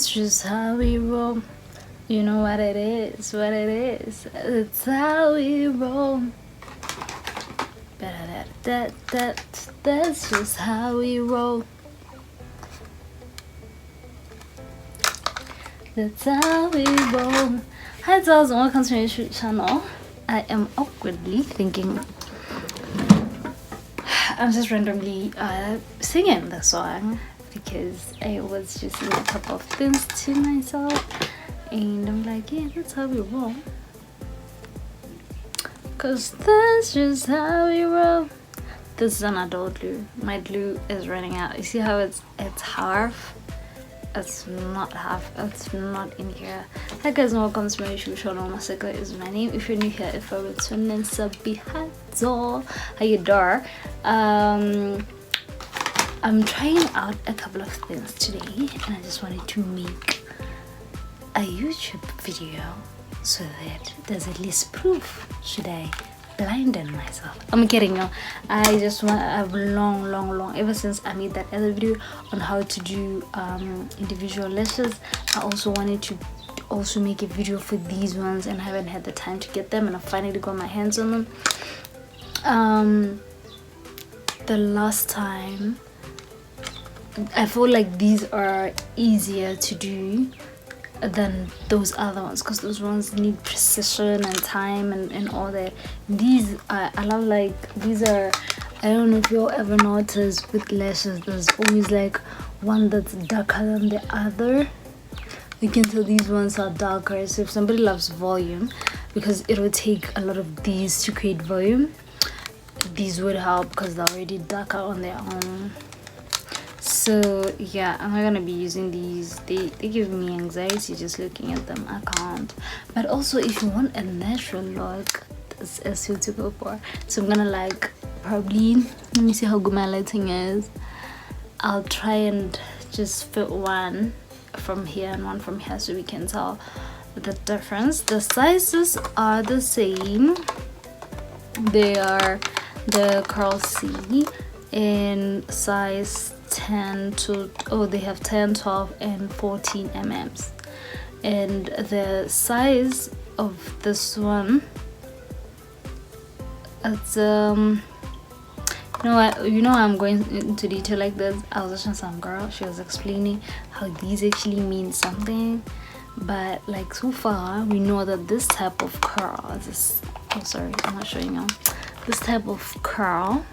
That's just how we roll. You know what it is, what it is. It's how we roll. That's just how we roll. That's how we roll. Hi, Dolls, and welcome to my YouTube channel. I am awkwardly thinking. I'm just randomly singing the song because I was just saying a couple of things to myself, and I'm like, yeah, that's how we roll. Cause that's just how we roll. This is an adult glue. My glue is running out. You see how it's half? It's not half. It's not in here. Hi guys, and welcome to my YouTube channel. Masa Selka is my name. If you're new here, if I return and sub behind door, how you doing? I'm trying out a couple of things today, and I just wanted to make a YouTube video so that there's at least proof. Should I blinden myself? I'm kidding, no. I just want long ever since I made that other video on how to do individual lashes. I also wanted to also make a video for these ones, and I haven't had the time to get them, and I finally got my hands on them. The last time I feel like these are easier to do than those other ones, because those ones need precision and time and all that. These I love, like, these are, I don't know if you all ever noticed with lashes, there's always like one that's darker than the other. You can tell these ones are darker. So if somebody loves volume, because it will take a lot of these to create volume, these would help because they're already darker on their own. So yeah, I'm not gonna be using these. They give me anxiety just looking at them. I can't. But also, if you want a natural look, this is suitable for. So I'm gonna, like, probably, let me see how good my lighting is. I'll try and just fit one from here and one from here so we can tell the difference. The sizes are the same. They are the curl C in size 10 to, oh, they have 10, 12 and 14 mm, and the size of this one, it's you know I'm going into detail like this. I was watching some girl, she was explaining how these actually mean something, but like so far we know that this type of curl, this, oh sorry, I'm not showing you, this type of curl,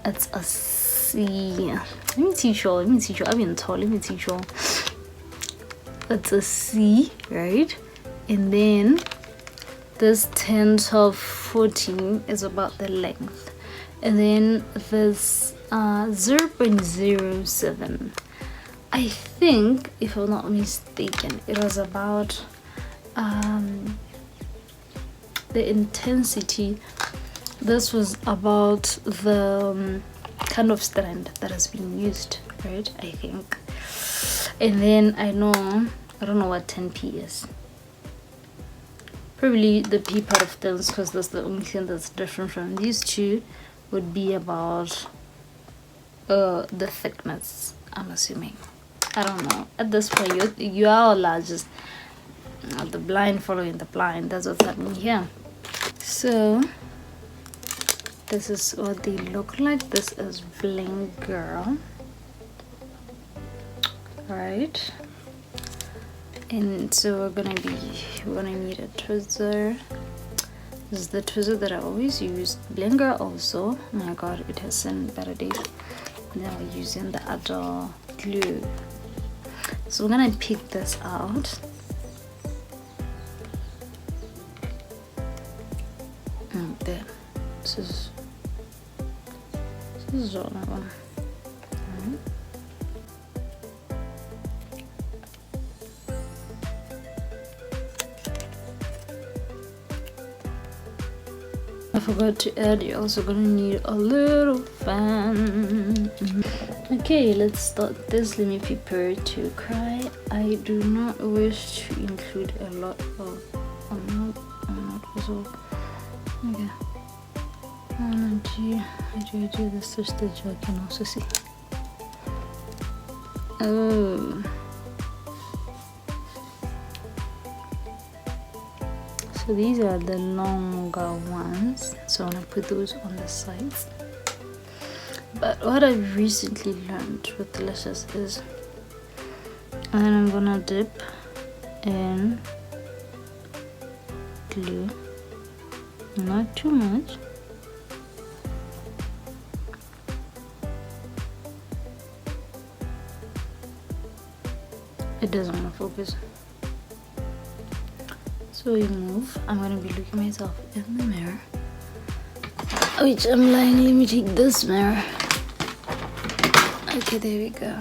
it's a C. Let me teach you. I've been told. Let me teach you. It's a C, right? And then this 10, 12, 14 is about the length. And then this 0.07. I think, if I'm not mistaken, it was about the intensity. This was about the kind of strand that has been used, right? I think. And then I don't know what 10p is. Probably the p part of things, because that's the only thing that's different from these two, would be about the thickness, I'm assuming. I don't know. At this point, you are all just the blind following the blind. That's what's happening here. So this is what they look like. This is Bling girl, right? And so we're gonna need a tweezer. This is the tweezer that I always use. Bling girl also, oh my god, it has seen better days. Now we're using the Ardell glue. So we're gonna pick this out. And then this is all I want. I forgot to add, you're also gonna need a little fan. Okay, let's start this. Let me prepare to cry. I do not wish to include a lot of I'm not also okay. How do I do this such that you can also see? Oh, So these are the longer ones, so I'm gonna put those on the sides. But what I've recently learned with the lashes is, and then I'm gonna dip in glue, not too much. It doesn't want to focus. So we move. I'm gonna be looking myself in the mirror, which I'm lying. Let me take this mirror. Okay, there we go.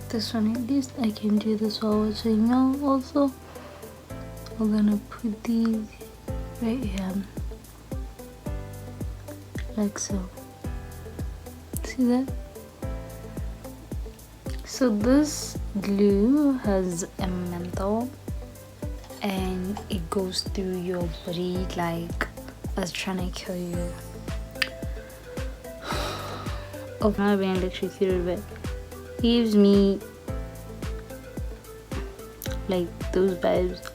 This one, at least I can do this while watching now. Also, we're gonna put these right here, like so. See that? So this glue has a menthol, and it goes through your body like it's trying to kill you. Oh, I'm not being electrocuted, but it gives me like those vibes.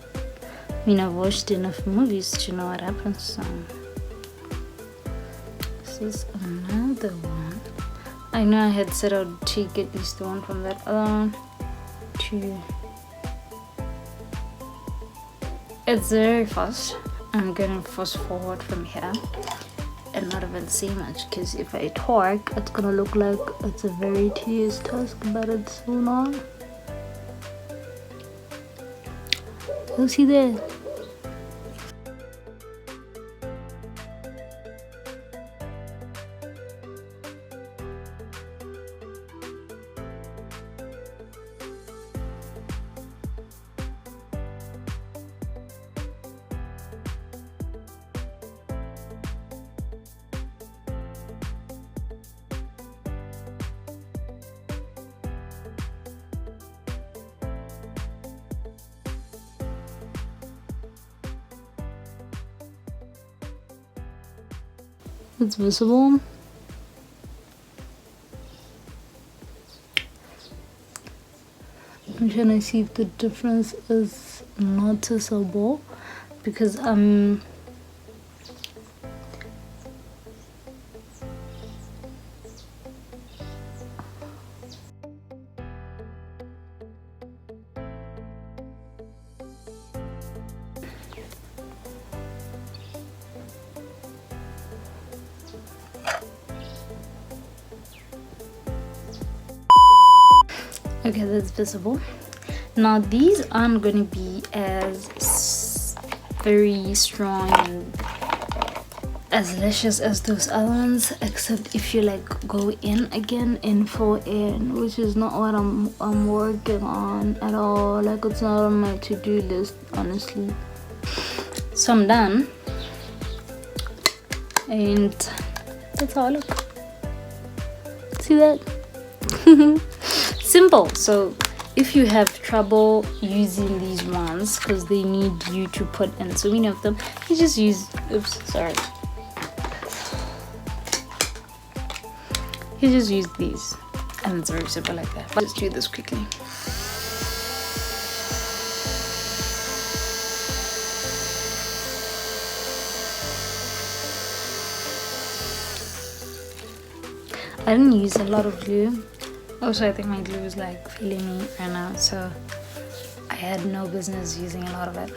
I mean, I've watched enough movies to know what happens. So this is another one. I know I had said I'd take at least one from that other one. It's very fast. I'm gonna fast forward from here and not even say much, because if I talk, it's gonna look like it's a very tedious task, but it's so not. You see that? It's visible. I'm trying to see if the difference is noticeable, because okay, that's visible. Now these aren't going to be as very strong and as luscious as those other ones, except if you like go in again and fill in, which is not what I'm working on at all. Like, it's not on my to-do list, honestly. So I'm done, and that's how I look. See that? Simple. So if you have trouble using these ones because they need you to put in so many of them, you just use, oops, sorry, you just use these, and it's very simple like that. But let's do this quickly. I didn't use a lot of glue. Also, I think my glue is like failing me right now, so I had no business using a lot of it.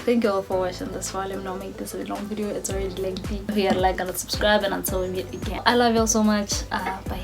Thank you all for watching this one. Let me not make this a long video. It's already lengthy. If you like and subscribe, and until we meet again, I love you all so much. Bye.